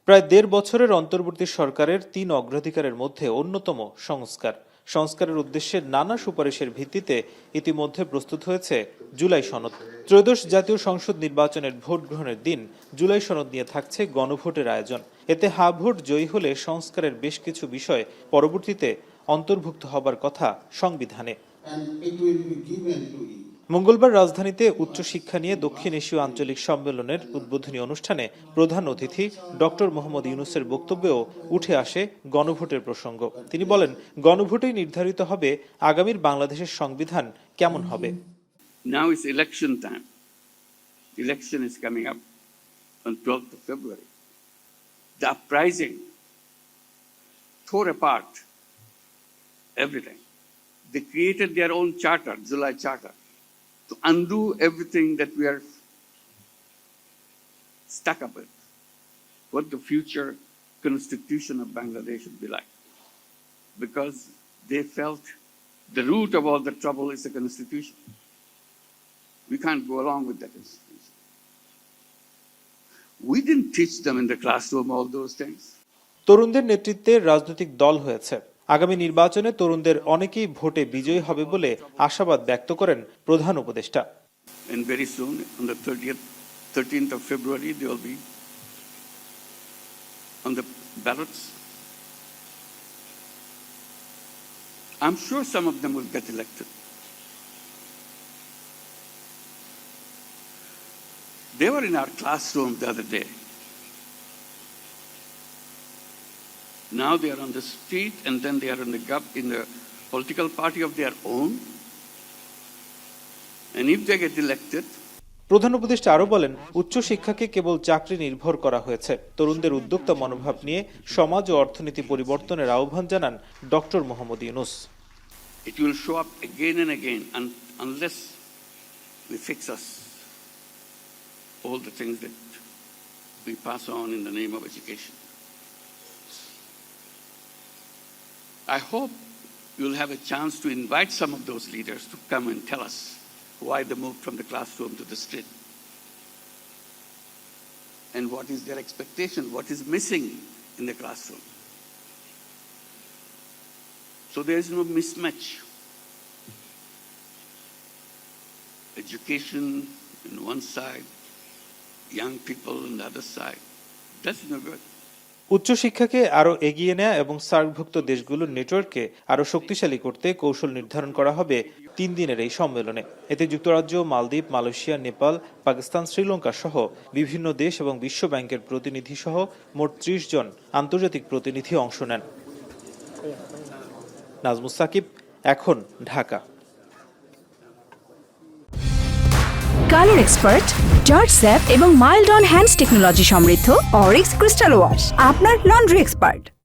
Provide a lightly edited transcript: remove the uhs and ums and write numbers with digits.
প্রায় ১.৫ বছরের অন্তর্বর্তী সরকারের ৩ অগ্রাধিকারের মধ্যে অন্যতম সংস্কারের উদ্দেশ্যে নানা সুপারিশের ভিত্তিতে ইতিমধ্যে প্রস্তুত হয়েছে জুলাই সনদ। ত্রয়োদশ জাতীয় সংসদ নির্বাচনের ভোট গ্রহণের দিন জুলাই সনদ নিয়ে থাকছে গণভোটের আয়োজন। এতে হা ভোট জয়ী হলে সংস্কারের বেশ কিছু বিষয় পরবর্তীতে অন্তর্ভুক্ত হবার কথা সংবিধানে। মঙ্গলবার রাজধানীতে উচ্চশিক্ষা নিয়ে দক্ষিণ এশীয় আঞ্চলিক সম্মেলনের উদ্বোধনী অনুষ্ঠানে প্রধান অতিথি ডক্টর মোহাম্মদ ইউনূসের বক্তব্যেও উঠে আসে গণভোটের প্রসঙ্গ। তিনি বলেন, গণভোটেই নির্ধারিত হবে আগামীর বাংলাদেশের সংবিধান কেমন হবে। Now is election time. Election is coming up on 12th of February. The uprising tore apart everything. They created their own charter, July Charter, to undo everything that we are stuck up with, what the future constitution of Bangladesh should be like. Because they felt the root of all the trouble is the constitution. We can't go along with that institution. We didn't teach them in the classroom all those things. তরুণদের নেতৃত্বে রাজনৈতিক দল হয়েছে। আগামী নির্বাচনে তরুণদের অনেকেই ভোটে বিজয়ী হবে বলে আশাবাদ ব্যক্ত করেন প্রধান উপদেষ্টা। And very soon, on the 13th of February, they will be on the ballots. I'm sure some of them will get elected. They were in our classroom the other day. Now they are on the street, and then they are in the political party of their own. And if they get elected, প্রধান উপদেষ্টা আরো বলেন, উচ্চশিক্ষাকে কেবল চাকরি নির্ভর করা হয়েছে। তরুণদের উদ্যোক্তা মনোভাব নিয়ে সমাজ ও অর্থনীতি পরিবর্তনের আহ্বান জানান doctor Mohammad Yunus. It will show up again and again unless we fix all the things that we pass on in the name of education. I hope you'll have a chance to invite some of those leaders to come and tell us why they moved from the classroom to the street. And what is their expectation? What is missing in the classroom? So there is no mismatch. Education on one side, young people on the other side. That's no good. উচ্চশিক্ষাকে আরো এগিয়ে নেওয়া এবং সার্কভুক্ত দেশগুলোর নেটওয়ার্ককে আরো শক্তিশালী করতে কৌশল নির্ধারণ করা হবে 3 দিনের এই সম্মেলনে। এতে যুক্তরাজ্য, মালদ্বীপ, মালয়েশিয়া, নেপাল, পাকিস্তান, শ্রীলঙ্কা সহ বিভিন্ন দেশ এবং বিশ্ব ব্যাংকের প্রতিনিধি সহ মোট 30 জন আন্তর্জাতিক প্রতিনিধি অংশ নেন। নাজমুস সাকিব, এখন, Dhaka. Colour expert, George sap এবং মাইল্ড অন হ্যান্ডস টেকনোলজি সমৃদ্ধ অরিক্স ক্রিস্টাল ওয়াশ আপনার লন্ড্রি এক্সপার্ট।